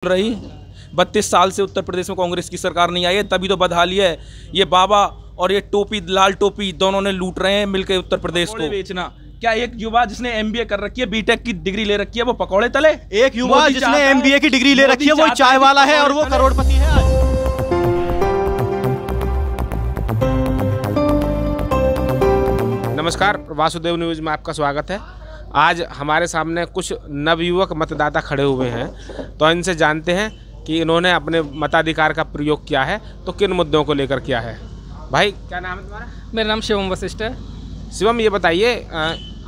रही 32 साल से उत्तर प्रदेश में कांग्रेस की सरकार नहीं आई है, तभी तो बदहाली है। ये बाबा और ये टोपी, लाल टोपी, दोनों ने लूट रहे हैं मिलकर उत्तर प्रदेश को बेचना। क्या एक युवा जिसने एमबीए कर रखी है, बीटेक की डिग्री ले रखी है, वो पकौड़े तले? एक युवा जिसने एमबीए की डिग्री ले रखी है वो चाय वाला है और वो करोड़पति है आज। नमस्कार, वासुदेव न्यूज में आपका स्वागत है। आज हमारे सामने कुछ नवयुवक मतदाता खड़े हुए हैं, तो इनसे जानते हैं कि इन्होंने अपने मताधिकार का प्रयोग किया है तो किन मुद्दों को लेकर किया है। भाई, क्या नाम है तुम्हारा? मेरा नाम शिवम वशिष्ठ है। शिवम, ये बताइए,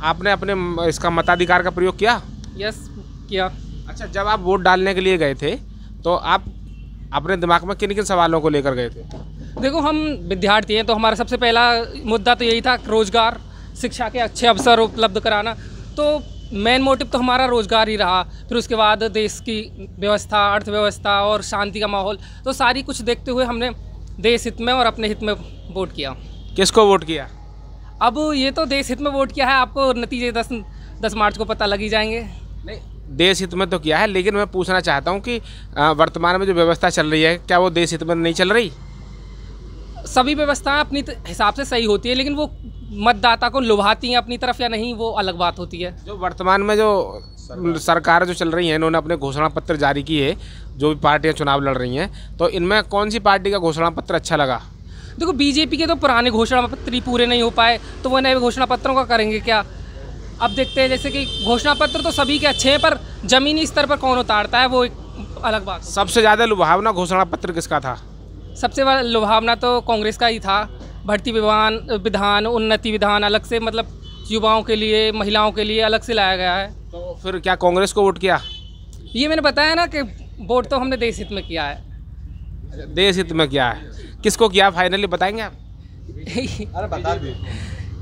आपने अपने इसका मताधिकार का प्रयोग किया? यस, किया। अच्छा, जब आप वोट डालने के लिए गए थे तो आप अपने दिमाग में किन किन सवालों को लेकर गए थे? देखो, हम विद्यार्थी हैं तो हमारा सबसे पहला मुद्दा तो यही था, रोजगार, शिक्षा के अच्छे अवसर उपलब्ध कराना। तो मेन मोटिव तो हमारा रोजगार ही रहा। फिर उसके बाद देश की व्यवस्था, अर्थव्यवस्था और शांति का माहौल, तो सारी कुछ देखते हुए हमने देश हित में और अपने हित में वोट किया। किसको वोट किया? अब ये तो देश हित में वोट किया है, आपको नतीजे 10 मार्च को पता लग ही जाएंगे। नहीं, देश हित में तो किया है, लेकिन मैं पूछना चाहता हूँ कि वर्तमान में जो व्यवस्था चल रही है, क्या वो देश हित में नहीं चल रही? सभी व्यवस्थाएं अपनी हिसाब से सही होती है, लेकिन वो मतदाता को लुभाती हैं अपनी तरफ या नहीं, वो अलग बात होती है। जो वर्तमान में जो सरकार जो चल रही है, इन्होंने अपने घोषणा पत्र जारी किए, जो भी पार्टियां चुनाव लड़ रही हैं, तो इनमें कौन सी पार्टी का घोषणा पत्र अच्छा लगा? देखो, बीजेपी के तो पुराने घोषणा पत्र ही पूरे नहीं हो पाए, तो वो नए घोषणा पत्रों का करेंगे क्या? अब देखते हैं, जैसे कि घोषणा पत्र तो सभी के अच्छे हैं, पर जमीनी स्तर पर कौन उतारता है वो एक अलग बात। सबसे ज़्यादा लुभावना घोषणा पत्र किसका था? सबसे बड़ा लुभावना तो कांग्रेस का ही था। भर्ती विधान, उन्नति विधान अलग से, मतलब युवाओं के लिए, महिलाओं के लिए अलग से लाया गया है। तो फिर क्या कांग्रेस को वोट किया? ये मैंने बताया ना कि वोट तो हमने देश हित में किया है। देश हित में किया है, किसको किया फाइनली बताएंगे आप? अरे बता दे।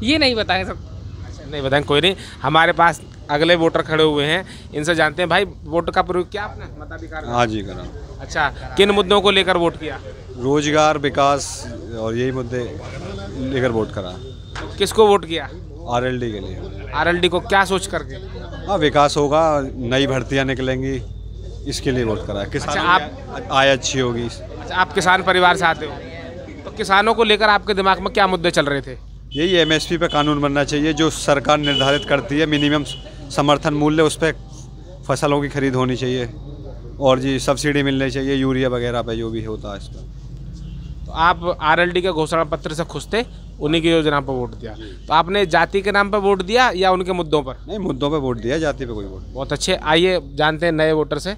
ये नहीं बताएं सब। अच्छा, नहीं बताएंगे, कोई नहीं। हमारे पास अगले वोटर खड़े हुए हैं, इनसे जानते हैं। भाई, वोट का प्रयोग किया आपने, मताधिकार? हाँ जी, करा। अच्छा, किन मुद्दों को लेकर वोट किया? रोजगार, विकास और यही मुद्दे लेकर वोट करा। किसको वोट किया? आरएलडी के लिए। आरएलडी को क्या सोच करके? हाँ, विकास होगा, नई भर्तियां निकलेंगी, इसके लिए वोट करा। किसानों की आय अच्छी होगी। अच्छा, आप किसान परिवार से आते हो, तो किसानों को लेकर आपके दिमाग में क्या मुद्दे चल रहे थे? यही एमएसपी पे कानून बनना चाहिए, जो सरकार निर्धारित करती है, मिनिमम समर्थन मूल्य, उस पर फसलों की खरीद होनी चाहिए, और जी सब्सिडी मिलनी चाहिए यूरिया वगैरह पे, जो भी होता है इस पर। तो आप आरएलडी के घोषणा पत्र से खुश थे, उन्हीं की योजना पर वोट दिया। तो आपने जाति के नाम पर वोट दिया या उनके मुद्दों पर? नहीं, मुद्दों पे वोट दिया, जाति पे कोई वोट। बहुत अच्छे। आइए जानते हैं नए वोटर से।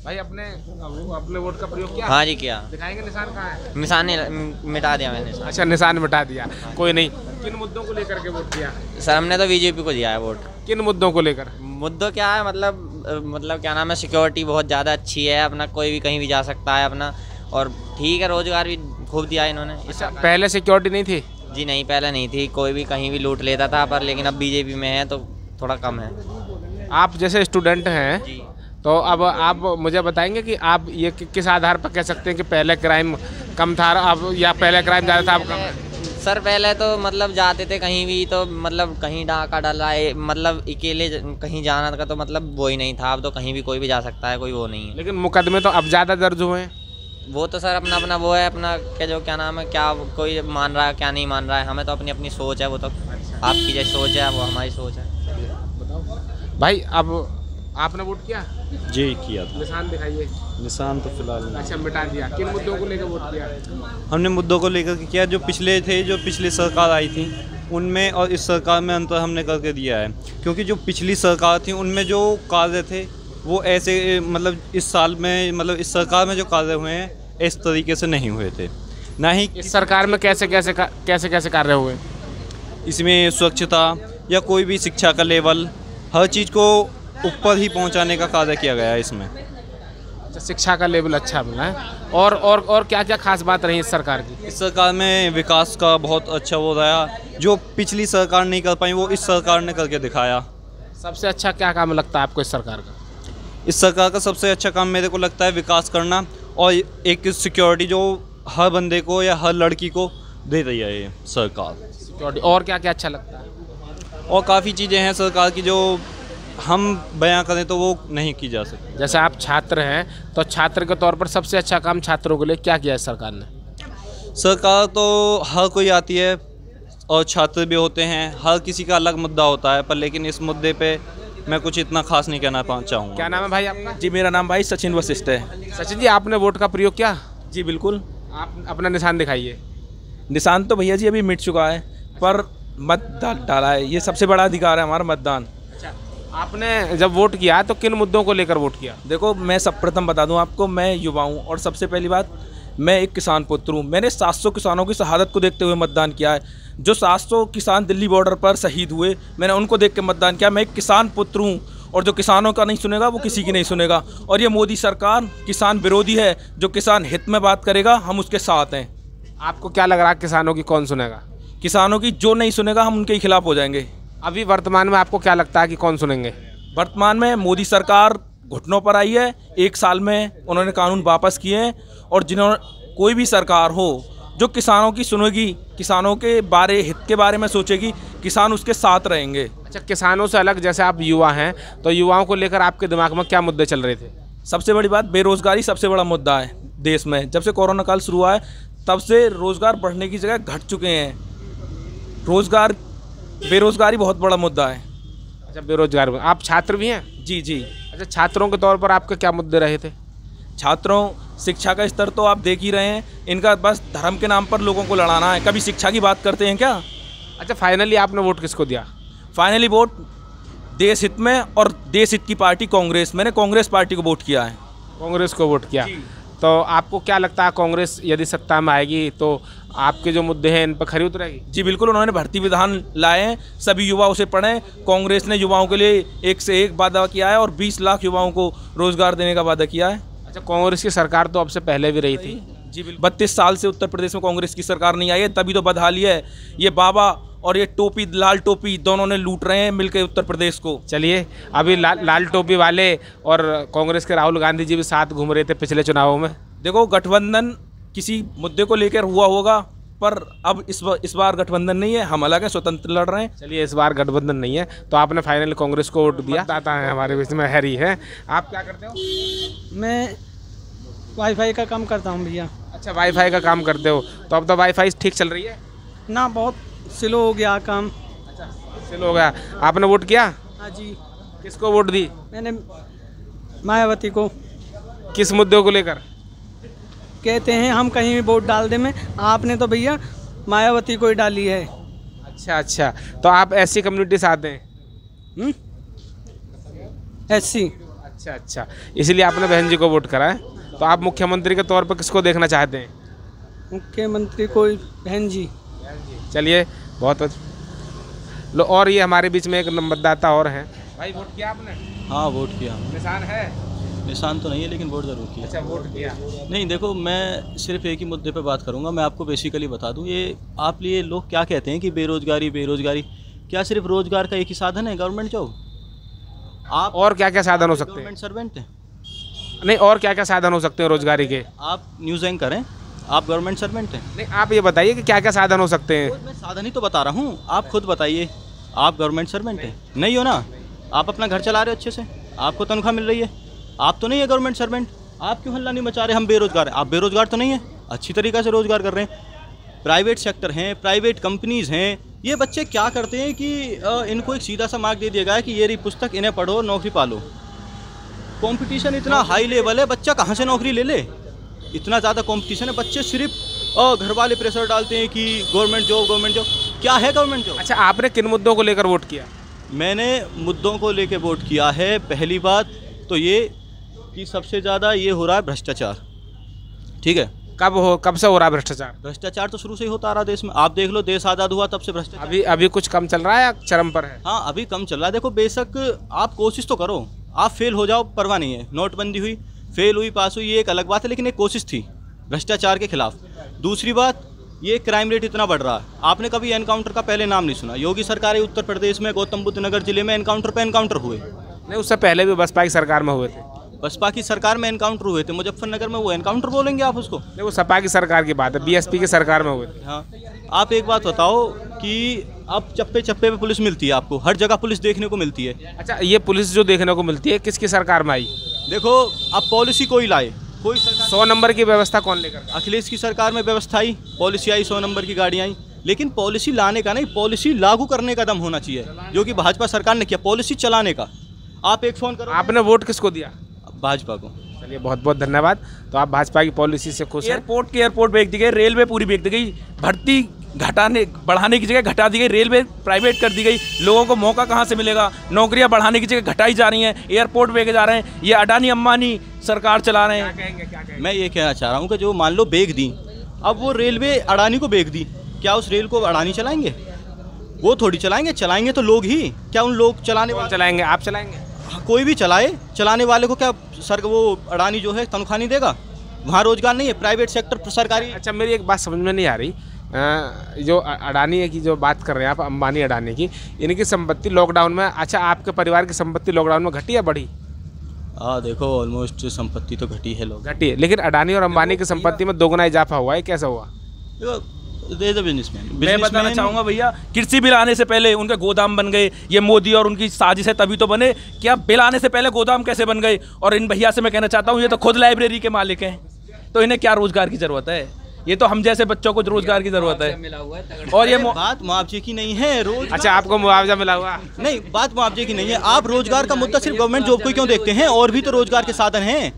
भाई, अपने वोट का प्रयोग किया? हाँ जी, किया। दिखाएंगे निशान कहाँ है? निशान मिटा दिया मैंने। अच्छा, निशान मिटा दिया, कोई नहीं। किन मुद्दों को लेकर के वोट किया? सर, हमने तो बीजेपी को दिया है वोट। किन मुद्दों को लेकर? मुद्दों क्या है, मतलब क्या नाम है, सिक्योरिटी बहुत ज़्यादा अच्छी है, अपना कोई भी कहीं भी जा सकता है अपना, और ठीक है, रोजगार भी खूब दिया इन्होंने। अच्छा, पहले सिक्योरिटी नहीं थी? जी नहीं, पहले नहीं थी, कोई भी कहीं भी लूट लेता था, पर लेकिन अब बीजेपी में है तो थोड़ा कम है। आप जैसे स्टूडेंट हैं जी, तो अब आप मुझे बताएंगे कि आप ये किस आधार पर कह सकते हैं कि पहले क्राइम कम था अब, या पहले क्राइम ज़्यादा था अब कम है? सर, पहले तो मतलब जाते थे कहीं भी, तो मतलब कहीं डाका डाला है, मतलब अकेले कहीं जाना का तो मतलब वो ही नहीं था। अब तो कहीं भी कोई भी जा सकता है, कोई वो नहीं है। लेकिन मुकदमे तो अब ज़्यादा दर्ज हुए हैं। वो तो सर अपना अपना वो है, अपना क्या नाम है, क्या कोई मान रहा है क्या नहीं मान रहा है, हमें तो अपनी अपनी सोच है। वो तो आपकी जैसी सोच है, वो हमारी सोच है। भाई, अब आपने वोट किया? जी, किया। निशान दिखाइए। निशान तो फिलहाल। अच्छा, मिटा दिया। किन मुद्दों को लेकर वोट किया? हमने मुद्दों को लेकर के किया, जो पिछले थे, जो पिछली सरकार आई थी उनमें और इस सरकार में अंतर हमने करके दिया है। क्योंकि जो पिछली सरकार थी उनमें जो कार्य थे वो ऐसे, मतलब इस साल में, मतलब इस सरकार में जो कार्य हुए हैं इस तरीके से नहीं हुए थे। ना ही इस सरकार में कैसे कैसे कार्य हुए? इसमें स्वच्छता या कोई भी शिक्षा का लेवल, हर चीज़ को ऊपर ही पहुंचाने का कार्य किया गया है इसमें। अच्छा, शिक्षा का लेवल अच्छा मिला है। और क्या क्या खास बात रही इस सरकार की? इस सरकार में विकास का बहुत अच्छा वो रहा, जो पिछली सरकार नहीं कर पाई वो इस सरकार ने करके दिखाया। सबसे अच्छा क्या काम लगता है आपको इस सरकार का? इस सरकार का सबसे अच्छा काम मेरे को लगता है विकास करना, और एक सिक्योरिटी जो हर बंदे को या हर लड़की को दे रही है ये सरकार। सिक्योरिटी। और क्या क्या अच्छा लगता है? और काफ़ी चीज़ें हैं सरकार की, जो हम बयां करें तो वो नहीं की जा सकती। जैसे आप छात्र हैं तो छात्र के तौर पर सबसे अच्छा काम छात्रों के लिए क्या किया है सरकार ने? सरकार तो हर कोई आती है और छात्र भी होते हैं, हर किसी का अलग मुद्दा होता है, पर लेकिन इस मुद्दे पे मैं कुछ इतना खास नहीं कहना चाहूँगा। क्या नाम है भाई आपका? जी मेरा नाम भाई सचिन वशिष्ठ है। सचिन जी, आपने वोट का प्रयोग किया? जी बिल्कुल। आप अपना निशान दिखाइए। निशान तो भैया जी अभी मिट चुका है, पर मत डाला है। ये सबसे बड़ा अधिकार है हमारा, मतदान। अच्छा, आपने जब वोट किया तो किन मुद्दों को लेकर वोट किया? देखो मैं सब प्रथम बता दूं आपको, मैं युवा हूं और सबसे पहली बात मैं एक किसान पुत्र हूं। मैंने 700 किसानों की शहादत को देखते हुए मतदान किया है। जो 700 किसान दिल्ली बॉर्डर पर शहीद हुए, मैंने उनको देख के मतदान किया। मैं एक किसान पुत्र हूँ और जो किसानों का नहीं सुनेगा वो किसी की नहीं सुनेगा। और ये मोदी सरकार किसान विरोधी है। जो किसान हित में बात करेगा हम उसके साथ हैं। आपको क्या लग रहा है किसानों की कौन सुनेगा? किसानों की जो नहीं सुनेगा हम उनके खिलाफ हो जाएंगे। अभी वर्तमान में आपको क्या लगता है कि कौन सुनेंगे? वर्तमान में मोदी सरकार घुटनों पर आई है। 1 साल में उन्होंने कानून वापस किए हैं और जिन्होंने कोई भी सरकार हो जो किसानों की सुनेगी, किसानों के हित के बारे में सोचेगी, किसान उसके साथ रहेंगे। अच्छा, किसानों से अलग जैसे आप युवा हैं तो युवाओं को लेकर आपके दिमाग में क्या मुद्दे चल रहे थे? सबसे बड़ी बात बेरोजगारी सबसे बड़ा मुद्दा है देश में। जब से कोरोना काल शुरू हुआ है तब से रोजगार बढ़ने की जगह घट चुके हैं। बेरोजगारी बहुत बड़ा मुद्दा है। अच्छा, बेरोजगार। आप छात्र भी हैं? जी जी। अच्छा, छात्रों के तौर पर आपके क्या मुद्दे रहे थे? छात्रों, शिक्षा का स्तर तो आप देख ही रहे हैं। इनका बस धर्म के नाम पर लोगों को लड़ाना है। कभी शिक्षा की बात करते हैं क्या? अच्छा, फाइनली आपने वोट किसको दिया? फाइनली वोट देश हित में और देश हित की पार्टी कांग्रेस। मैंने कांग्रेस पार्टी को वोट किया है। कांग्रेस को वोट किया। तो आपको क्या लगता है कांग्रेस यदि सत्ता में आएगी तो आपके जो मुद्दे हैं इन पर खरी उतरेगी? जी बिल्कुल। उन्होंने भर्ती विधान लाए हैं, सभी युवा उसे पढ़ें। कांग्रेस ने युवाओं के लिए एक से एक वादा किया है और 20 लाख युवाओं को रोजगार देने का वादा किया है। अच्छा, कांग्रेस की सरकार तो अब से पहले भी रही थी। जी बिल्कुल। 32 साल से उत्तर प्रदेश में कांग्रेस की सरकार नहीं आई है, तभी तो बदहाली है। ये बाबा और ये टोपी, लाल टोपी, दोनों ने लूट रहे हैं मिलकर उत्तर प्रदेश को। चलिए, अभी लाल टोपी वाले और कांग्रेस के राहुल गांधी जी भी साथ घूम रहे थे पिछले चुनावों में। देखो, गठबंधन किसी मुद्दे को लेकर हुआ होगा, पर अब इस बार गठबंधन नहीं है। हम अलग है, स्वतंत्र लड़ रहे हैं। चलिए, इस बार गठबंधन नहीं है तो आपने फाइनल कांग्रेस को वोट दिया। दाता है हमारे बीच में, हैरी है। आप क्या करते हो? मैं वाईफाई का काम करता हूँ भैया। अच्छा, वाईफाई का काम करते हो। तो अब तो वाईफाई ठीक चल रही है ना? बहुत स्लो हो गया काम। अच्छा, स्लो हो गया। आपने वोट किया? हाँ जी। किसको वोट दी? मैंने मायावती को। किस मुद्दों को लेकर? कहते हैं हम कहीं भी वोट डाल दें। में आपने तो भैया मायावती को ही डाली है। अच्छा अच्छा, तो आप ऐसी कम्युनिटी से आते हैं? SC। अच्छा अच्छा, इसलिए आपने बहन जी को वोट करा है। तो आप मुख्यमंत्री के तौर पर किसको देखना चाहते हैं? मुख्यमंत्री को बहन जी। चलिए, बहुत लो। और ये हमारे बीच में एक मतदाता और हैं। भाई, वोट किया आपने? हाँ, वोट किया। निशान है? निशान तो नहीं है लेकिन वोट ज़रूर किया। अच्छा, वोट किया। नहीं, देखो मैं सिर्फ एक ही मुद्दे पे बात करूँगा। मैं आपको बेसिकली बता दूँ, ये लोग क्या कहते हैं कि बेरोज़गारी बेरोज़गारी, क्या सिर्फ रोज़गार का एक ही साधन है गवर्नमेंट जॉब? आप और क्या क्या साधन हो सकते हैं? गवर्नमेंट सर्वेंट हैं? नहीं, और क्या क्या साधन हो सकते हैं रोजगारी के? आप न्यूज़ एंकर हैं, आप गवर्नमेंट सर्वेंट हैं? नहीं, आप ये बताइए कि क्या क्या साधन हो सकते हैं। मैं साधन ही तो बता रहा हूँ, आप खुद बताइए। आप गवर्नमेंट सर्वेंट हैं? नहीं हो ना? आप अपना घर चला रहे हो अच्छे से, आपको तनख्वाह मिल रही है, आप तो नहीं है गवर्नमेंट सर्वेंट। आप क्यों हल्ला नहीं मचा रहे हम बेरोजगार हैं? आप बेरोजगार तो नहीं है, अच्छी तरीक़े से रोज़गार कर रहे हैं। प्राइवेट सेक्टर हैं, प्राइवेट कंपनीज़ हैं। ये बच्चे क्या करते हैं कि इनको एक सीधा सा मार्क दे दिया गया है कि ये रही पुस्तक, इन्हें पढ़ो, नौकरी पालो। कंपटीशन इतना हाई लेवल है, बच्चा कहाँ से नौकरी ले ले? इतना ज़्यादा कंपटीशन है, बच्चे सिर्फ घर वाले प्रेशर डालते हैं कि गवर्नमेंट जॉब गवर्नमेंट जॉब। क्या है गवर्नमेंट जॉब? अच्छा, आपने किन मुद्दों को लेकर वोट किया? मैंने मुद्दों को लेकर वोट किया है। पहली बात तो ये कि सबसे ज़्यादा ये हो रहा है भ्रष्टाचार। ठीक है, कब से हो रहा है भ्रष्टाचार? भ्रष्टाचार तो शुरू से ही होता आ रहा देश में। आप देख लो, देश आज़ाद हुआ तब से भ्रष्टाचार। अभी कुछ कम चल रहा है या चरम पर है? हाँ, अभी कम चल रहा है। देखो, बेशक आप कोशिश तो करो, आप फेल हो जाओ परवाह नहीं है। नोटबंदी हुई, फेल हुई, पास हुई, ये एक अलग बात है, लेकिन एक कोशिश थी भ्रष्टाचार के खिलाफ। दूसरी बात, ये क्राइम रेट इतना बढ़ रहा है। आपने कभी एनकाउंटर का पहले नाम नहीं सुना? योगी सरकार उत्तर प्रदेश में गौतम बुद्ध नगर जिले में एनकाउंटर पे एनकाउंटर हुए। नहीं, उससे पहले भी बसपा की सरकार में हुए थे। बसपा की सरकार में एनकाउंटर हुए थे, मुजफ्फरनगर में, वो एनकाउंटर बोलेंगे आप उसको? नहीं, वो सपा की सरकार की बात है, BSP की सरकार में हुए थे। हाँ, आप एक बात बताओ कि अब चप्पे चप्पे पे पुलिस मिलती है, आपको हर जगह पुलिस देखने को मिलती है। अच्छा, ये पुलिस जो देखने को मिलती है किसकी सरकार में आई? देखो अब पॉलिसी कोई लाए, कोई सरकार 100 नंबर की व्यवस्था कौन लेकर? अखिलेश की सरकार में व्यवस्था आई, पॉलिसी आई, 100 नंबर की गाड़ियाँ आई, लेकिन पॉलिसी लाने का नहीं, पॉलिसी लागू करने का दम होना चाहिए, जो कि भाजपा सरकार ने किया, पॉलिसी चलाने का। आप एक फ़ोन करो। आपने वोट किसको दिया? भाजपा को। चलिए, बहुत बहुत धन्यवाद। तो आप भाजपा की पॉलिसी से खुश हैं? एयरपोर्ट के एयरपोर्ट बेच दी गई, रेलवे पूरी बेच दी गई, भर्ती बढ़ाने की जगह घटा दी गई, रेलवे प्राइवेट कर दी गई, लोगों को मौका कहाँ से मिलेगा? नौकरियां बढ़ाने की जगह घटाई जा रही हैं, एयरपोर्ट बेचे जा रहे हैं, ये अडानी अंबानी सरकार चला रहे हैं। क्या कहेंगे? मैं ये कहना चाह रहा हूँ कि जो मान लो बेच दी, अब वो रेलवे अडानी को बेच दी, क्या उस रेल को अडानी चलाएंगे? वो थोड़ी चलाएंगे तो लोग ही। क्या उन लोग चलाने वाले चलाएंगे? आप चलाएंगे? कोई भी चलाए, चलाने वाले को क्या वो अडानी जो है तनख्वाह नहीं देगा? वहाँ रोजगार नहीं है, प्राइवेट सेक्टर सरकारी। अच्छा, मेरी एक बात समझ में नहीं आ रही, जो अडानी की जो बात कर रहे हैं आप, अंबानी अडानी की, इनकी संपत्ति लॉकडाउन में, अच्छा आपके परिवार की संपत्ति लॉकडाउन में घटी या बढ़ी? हाँ देखो, ऑलमोस्ट संपत्ति तो घटी है, लोग घटी है, लेकिन अडानी और अंबानी की संपत्ति में दोगुना इजाफा हुआ है, कैसा हुआ? मैं बताना चाहूँगा भैया, कृषि बिल आने से पहले उनके गोदाम बन गए, ये मोदी और उनकी साजिश है तभी तो बने। क्या बिल आने से पहले गोदाम कैसे बन गए? और इन भैया से मैं कहना चाहता हूँ, ये तो खुद लाइब्रेरी के मालिक हैं, तो इन्हें क्या रोजगार की जरूरत है? ये तो हम जैसे बच्चों को रोजगार की जरूरत है। और ये बात मुआवजे की नहीं है, रोज। अच्छा, आपको मुआवजा मिला हुआ? नहीं, बात मुआवजे की नहीं है। आप रोजगार का मुद्दा सिर्फ गवर्नमेंट जॉब को क्यों देखते हैं? और भी तो रोजगार के साधन हैं।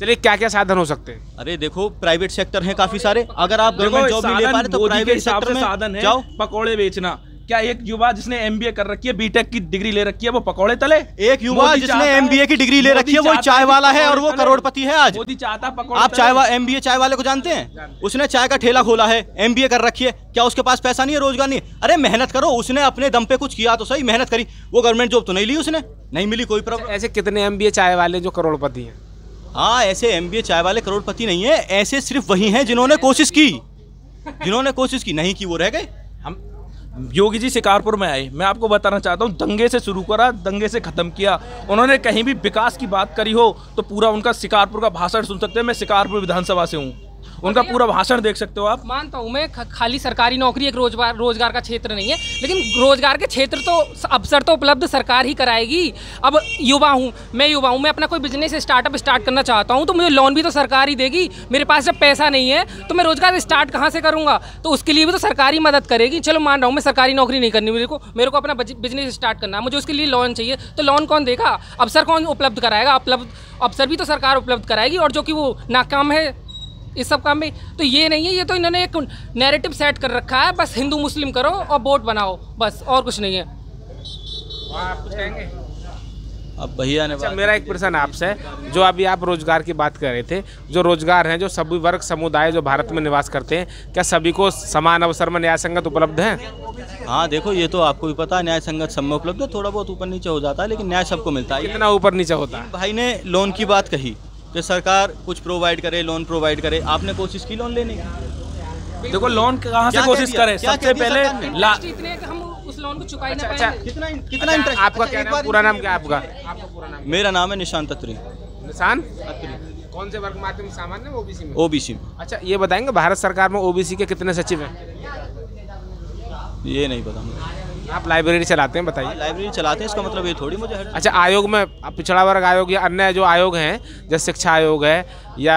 चलिए, क्या क्या साधन हो सकते हैं? अरे देखो, प्राइवेट सेक्टर है काफी सारे, अगर आप गवर्नमेंट जॉब नहीं ले पा रहे तो प्राइवेट सेक्टर में साधन है। जाओ। पकौड़े बेचना, क्या एक युवा जिसने MBA कर रखी है, बीटेक की डिग्री ले रखी है, वो पकौड़े तले? एक युवा जिसने MBA की डिग्री ले रखी है वो चाय वाला है और वो करोड़पति है आज। मोदी चाहता पकौड़े। आप MBA चाय वाले को जानते हैं? उसने चाय का ठेला खोला है, MBA कर रखी है, क्या उसके पास पैसा नहीं है, रोजगार नहीं है? अरे मेहनत करो, उसने अपने दम पे कुछ किया तो सही, मेहनत करी, वो गवर्नमेंट जॉब तो नहीं ली उसने, नहीं मिली, कोई प्रॉब्लम। ऐसे कितने MBA चाय वाले जो करोड़पति हैं? हाँ, ऐसे MBA चाय वाले करोड़पति नहीं है, ऐसे सिर्फ वही हैं जिन्होंने कोशिश की, नहीं की वो रह गए। हम योगी जी शिकारपुर में आए, मैं आपको बताना चाहता हूँ, दंगे से शुरू करा, दंगे से खत्म किया। उन्होंने कहीं भी विकास की बात करी हो तो पूरा उनका शिकारपुर का भाषण सुन सकते हैं। मैं शिकारपुर विधानसभा से हूँ, उनका पूरा भाषण देख सकते हो आप। मानता हूँ मैं, खाली सरकारी नौकरी एक रोजगार का क्षेत्र नहीं है, लेकिन रोजगार के क्षेत्र तो अवसर तो उपलब्ध सरकार ही कराएगी। अब युवा हूँ मैं अपना कोई बिजनेस स्टार्टअप स्टार्ट करना चाहता हूँ तो मुझे लोन भी तो सरकार ही देगी। मेरे पास जब पैसा नहीं है तो मैं रोजगार स्टार्ट कहाँ से करूँगा? तो उसके लिए भी तो सरकार ही मदद करेगी। चलो मान रहा हूँ मैं सरकारी नौकरी नहीं करनी, मेरे को अपना बिजनेस स्टार्ट करना है, मुझे उसके लिए लोन चाहिए, तो लोन कौन देगा? अवसर कौन उपलब्ध कराएगा? अवसर भी तो सरकार उपलब्ध कराएगी। और जो कि वो नाकाम है इस सब काम में, तो ये नहीं है, ये तो इन्होंने एक नैरेटिव सेट कर रखा है, बस हिंदू मुस्लिम करो और वोट बनाओ, बस, और कुछ नहीं है। आप कुछ कहेंगे? अब भैया ने मेरा एक प्रश्न आपसे, जो अभी आप रोजगार की बात कर रहे थे, जो रोजगार हैं, जो सभी वर्ग समुदाय जो भारत में निवास करते हैं, क्या सभी को समान अवसर में न्याय संगत उपलब्ध है? हाँ देखो, ये तो आपको भी पता है, न्याय संगत सब में उपलब्ध है, थोड़ा बहुत ऊपर नीचे हो जाता है लेकिन न्याय सबको मिलता है। कितना ऊपर नीचे होता है? भाई ने लोन की बात कही कि सरकार कुछ प्रोवाइड करे, लोन प्रोवाइड करे, आपने कोशिश की लोन लेने की? देखो लोन कहाँ से कोशिश करें? सबसे पहले इतने हम उस लोन को चुका ही ना पाएंगे। कितना इंटरेस्ट? आपका क्या नाम, पूरा नाम क्या है आपका? आपका पूरा नाम? मेरा नाम है निशान तत्री। निशान तत्री। कौन से वर्ग माध्यम सामान्य में, ओबीसी में? ओबीसी में। अच्छा, ये बताएंगे भारत सरकार में ओबीसी के कितने सचिव हैं? ये नहीं पता मुझे। आप लाइब्रेरी चलाते हैं, बताइए। लाइब्रेरी चलाते हैं, इसका मतलब ये थोड़ी मुझे। अच्छा, आयोग में पिछड़ा वर्ग आयोग या अन्य जो आयोग हैं, जैसे शिक्षा आयोग है या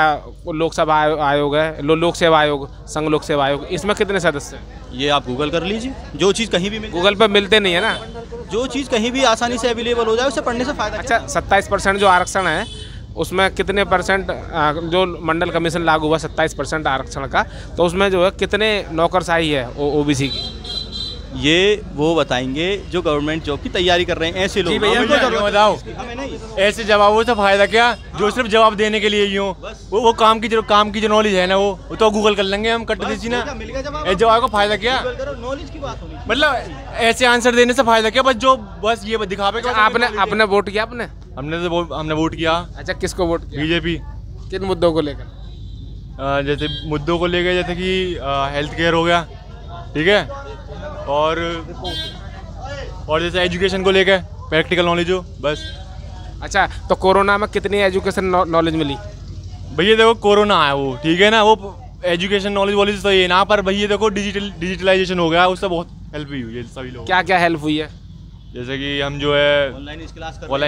लोकसभा आयोग है, लोक सेवा आयोग, संघ लोक सेवा आयोग, इसमें कितने सदस्य हैं? ये आप गूगल कर लीजिए, जो चीज़ कहीं भी गूगल पे मिलते नहीं है ना, जो चीज़ कहीं भी आसानी से अवेलेबल हो जाए उसे पढ़ने से फायदा। अच्छा, 27% जो आरक्षण है उसमें कितने परसेंट, जो मंडल कमीशन लागू हुआ 27% आरक्षण का, तो उसमें जो है कितने नौकरशाही है ओबीसी की? ये वो बताएंगे जो गवर्नमेंट जॉब की तैयारी कर रहे हैं, ऐसे लोग। बताओ, ऐसे जवाबों से फायदा क्या, जो सिर्फ जवाब देने के लिए ही हो, वो काम की जो नॉलेज है ना, वो तो गूगल कर लेंगे हम, कट दीजिए ना। जवाब का फायदा क्या? नॉलेज की बात होनी, मतलब ऐसे आंसर देने से फायदा क्या? बस ये दिखावे का। आपने वोट किया? हमने वोट किया। अच्छा, किसको वोट किया? बीजेपी। किन मुद्दों को लेकर? जैसे मुद्दों को लेकर, जैसे कि हेल्थ केयर हो गया, ठीक है, और जैसे एजुकेशन को लेकर प्रैक्टिकल नॉलेज हो, बस। अच्छा, तो कोरोना में कितनी एजुकेशन नॉलेज मिली? भैया देखो, कोरोना है वो, ठीक है ना, वो एजुकेशन नॉलेज तो ये ना, पर भैया देखो डिजिटलाइजेशन हो गया, उससे बहुत हेल्प भी हुई है सभी लोग। क्या क्या हेल्प हुई है? जैसे कि हम जो है ऑनलाइन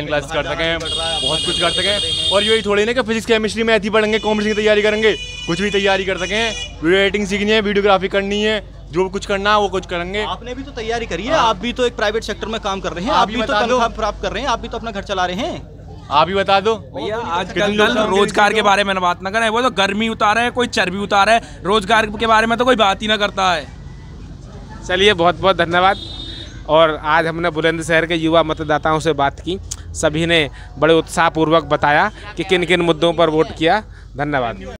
क्लास कर सकें, बहुत कुछ कर सकें। और यही थोड़ी ना कि फिजिक्स केमिस्ट्री में ऐसी पढ़ेंगे, कॉमर्स की तैयारी करेंगे, कुछ भी तैयारी कर सकें। वीडियो एडिटिंग सीखनी है, वीडियोग्राफी करनी है, जो कुछ करना है वो कुछ करेंगे। आपने भी तो तैयारी करी है, आप भी तो एक प्राइवेट सेक्टर में काम कर रहे हैं, आप भी तो तनख्वाह प्राप्त कर रहे हैं, आप भी तो अपना घर चला रहे हैं। आप ही बता दो भैया। आजकल रोजगार के बारे में ना बात ना करें, वो तो गर्मी उतारे है, कोई चर्बी उतारा है, रोजगार के बारे में तो कोई बात ही ना करता है। चलिए बहुत बहुत धन्यवाद। और आज हमने बुलंदशहर के युवा मतदाताओं से बात की, सभी ने बड़े उत्साहपूर्वक बताया कि किन किन मुद्दों पर वोट किया। धन्यवाद।